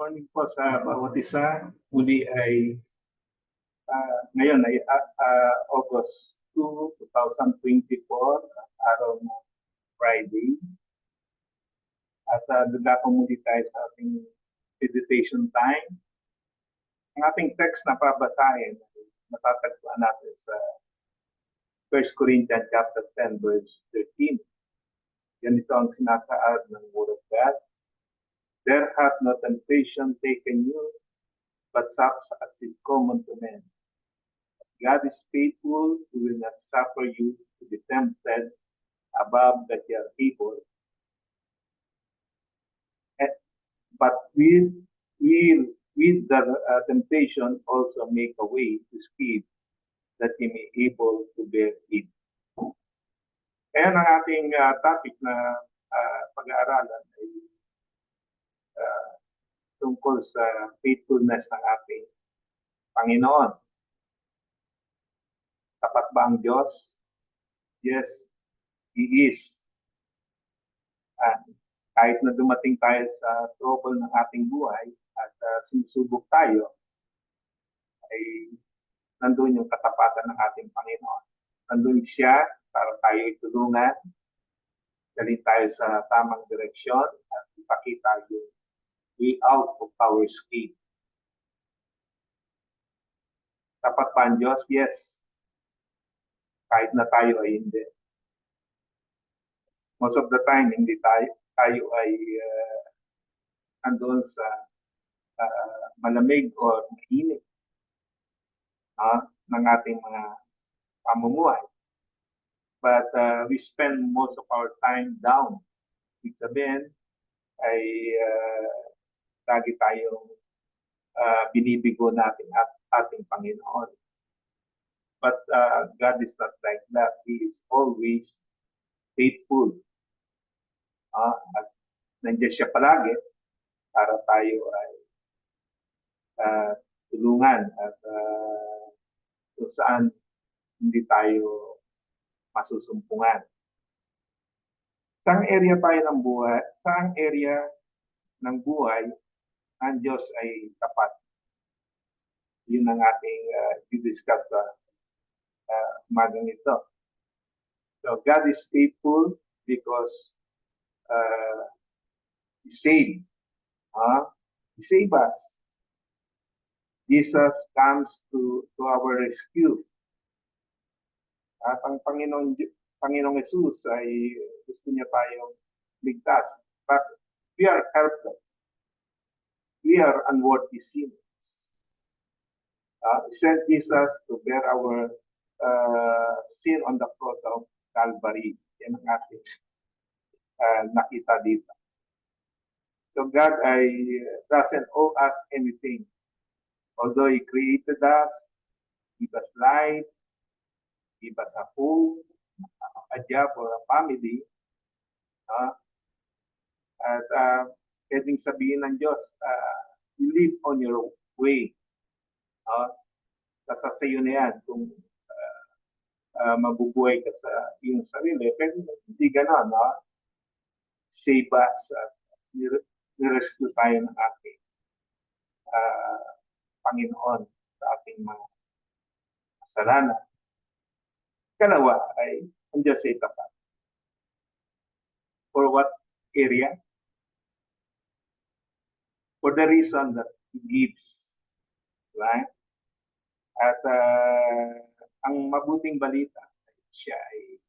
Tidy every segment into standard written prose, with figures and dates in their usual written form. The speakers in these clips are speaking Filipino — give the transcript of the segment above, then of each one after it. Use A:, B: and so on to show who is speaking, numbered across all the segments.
A: Morning po sa bawat isa. Muli ay ngayon ay August 2, 2024, araw ng Friday. At dala po muli tayo sa ating meditation time. Ang ating text na pabasahin ay matatagpuan natin sa 1 Corinthians chapter 10, verse 13. Ganito ang sinasaad ng Word of God. There hath no temptation taken you, but such as is common to men. God is faithful, who will not suffer you to be tempted above that you are able, but with the temptation also make a way to escape, that you may able to bear it. Ayan ang ating topic na pag-aaralan ay tungkol sa faithfulness ng ating Panginoon. Tapat ba ang Diyos? Yes, He is. Kahit na dumating tayo sa trouble ng ating buhay at sinusubok tayo, ay nandun yung katapatan ng ating Panginoon. Nandun siya para tayo itulungan, dalhin tayo sa tamang direksyon at ipakita yung way out of our escape. Tapat ba ang Diyos? Yes. Kahit na tayo ay hindi. Most of the time, hindi tayo ay andun sa malamig o mainit ng ating mga pamumuhay. But we spend most of our time down. Ibig sabihin ay lagi tayong binibigo natin at ating Panginoon. But God is not like that. He is always faithful. At nandiyan siya palagi para tayo ay tulungan at kung saan hindi tayo masusumpungan. Saang area tayo ng buhay, saang area ng buhay ang Diyos ay tapat. Yun ang ating i-discuss sa umagang ito. So God is faithful because He saved. He saved us. Jesus comes to our rescue. At ang Panginoong Jesus ay gusto niya tayong ligtas. But we are helpless. We are unworthy sinners. He sent Jesus to bear our sin on the cross of Calvary. Yan ang ating nakita dito. So God doesn't owe us anything. Although He created us, give us life, give us a home, a job, or a family, at pwedeng sabihin ng Diyos, you live on your way. Sa sayo na yan kung mabubuhay ka sa iyong sarili. Pero hindi gano'n. Save us at nirescue tayo ng ating Panginoon sa ating mga kasalanan. Kalawa ay ang Diyos ay tapat. For what area? For the reason that He gives. Right? At ang mabuting balita, siya ay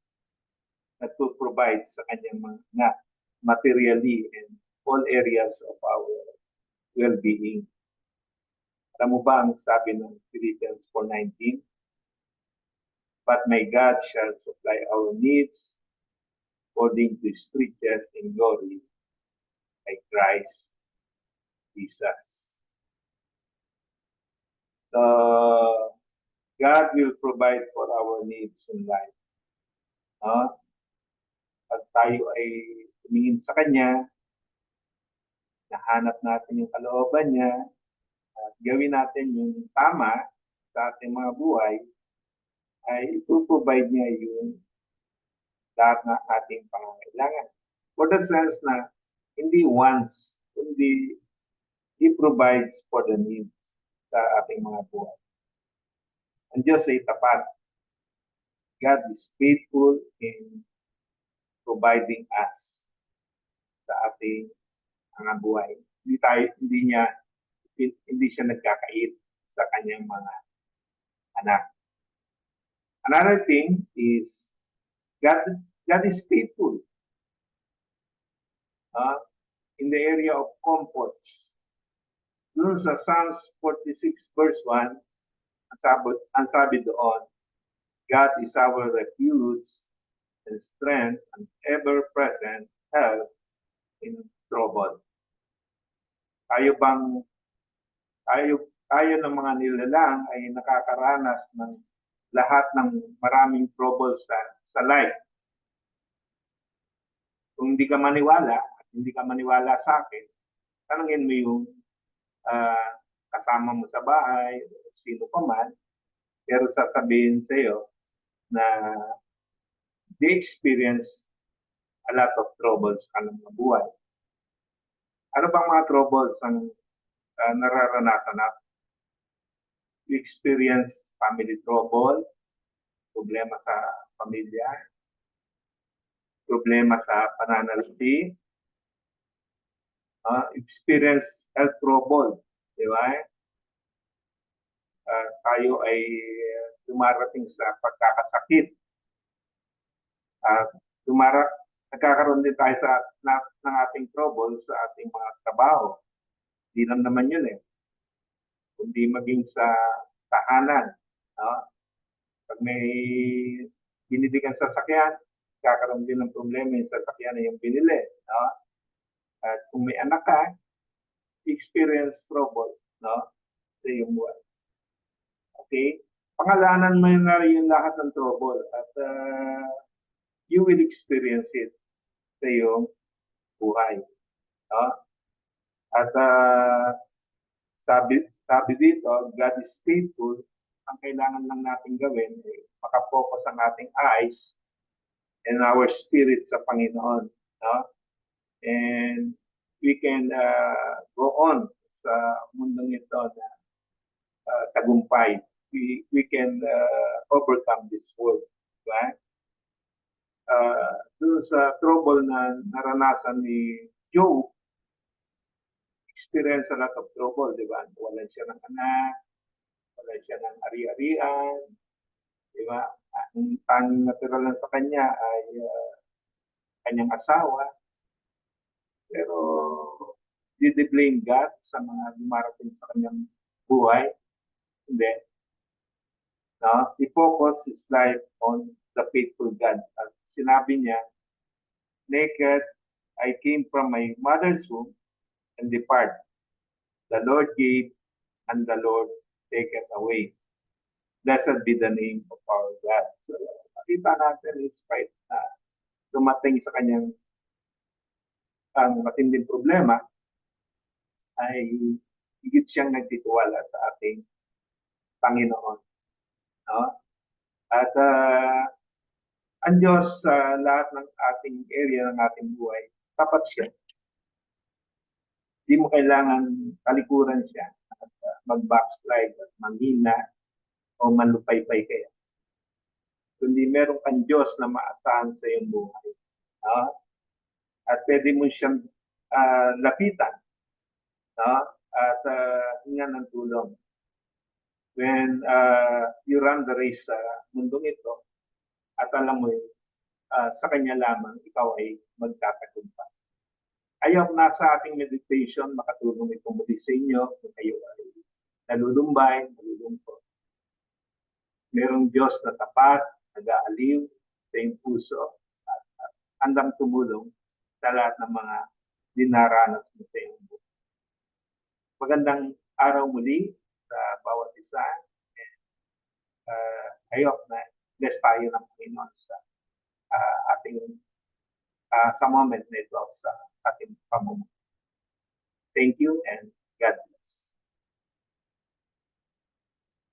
A: nagpo-provide sa kanyang mga materially in all areas of our well-being. Alam mo ba ang sabi ng Philippians 4:19? But my God shall supply our needs according to His riches in glory by Christ Jesus. God will provide for our needs in life. Pag tayo ay tumingin sa Kanya, nahanap natin yung kalooban niya, at gawin natin yung tama sa ating mga buhay, ay ipuprovide niya yung lahat ng ating pangangailangan. For the sense na hindi once, kundi He provides for the needs sa ating mga buhay. Ang Diyos ay tapat. God is faithful in providing us sa ating mga buhay. Hindi siya nagkakait sa kanyang mga anak. Another thing is God is faithful in the area of comforts. Doon sa Psalms 46 verse 1, ang sabi doon, God is our refuge and strength and ever-present help in trouble. Tayo ng mga nilalang ay nakakaranas ng lahat ng maraming trouble sa life. Kung hindi ka maniwala sa akin, tanungin mo yung kasama mo sa bahay, sino pa man, pero sasabihin sa iyo na they experience a lot of troubles sa kanilang buhay. Ano bang mga troubles ang nararanasan natin? You experience family trouble, problema sa pamilya, problema sa pananalapi, experience health trouble, di ba? Tayo ay dumarating sa pagkakasakit. Nagkakaroon din tayo ng ating trouble sa ating mga trabaho. Hindi lang naman yun kundi maging sa tahanan. Pag may binili kang sasakyan, kakaroon din ng problema yung sasakyan na yung binili. At kung may anak ka, experience trouble sa iyong buhay. Okay? Pangalanan mo na yung lahat ng trouble at you will experience it sa iyong buhay. At sabi dito, God is faithful. Ang kailangan lang natin gawin ay makapokus ang ating eyes and our spirit sa Panginoon. And we can go on sa mundong ito na tagumpay. We can overcome this world. Right? Doon sa trouble na naranasan ni Job, experience a lot of trouble, di ba? Walan siya ng anak, walan siya ng ari-arian, di ba? Ang tanging natira lang sa kanya ay kanyang asawa. Pero did they blame God sa mga dumarating sa kanyang buhay? Hindi. He focused his life on the faithful God. At sinabi niya, naked I came from my mother's womb and depart. The Lord gave and the Lord taketh away. Blessed be the name of our God. So, makita natin in spite na dumating sa kanyang ang matinding problema, ay higit siyang nagtitiwala sa ating Panginoon. At ang Diyos sa lahat ng ating area ng ating buhay, tapat siya. Hindi mo kailangan talikuran siya at mag-backslide at manghina o manlupay-pay kaya. Kundi meron kang Diyos na maasahan sa iyong buhay. At pwede mo siyang lapitan at hingan ng tulong. When you run the race sa mundong ito, at alam mo sa kanya lamang ikaw ay magtatagumpay. Ayaw nasa ating meditation, makatulong itong muli sa inyo kung kayo ay nalulumbay, nalulungkot. Merong Diyos na tapat, nag-aaliw sa iyong puso at handang tumulong sa lahat ng mga dinaranas mo sa iyong buhay. Magandang araw muli sa bawat isa. I hope na bless tayo ng Panginoon sa ating sa moment na ito sa ating pamumuhay. Thank you and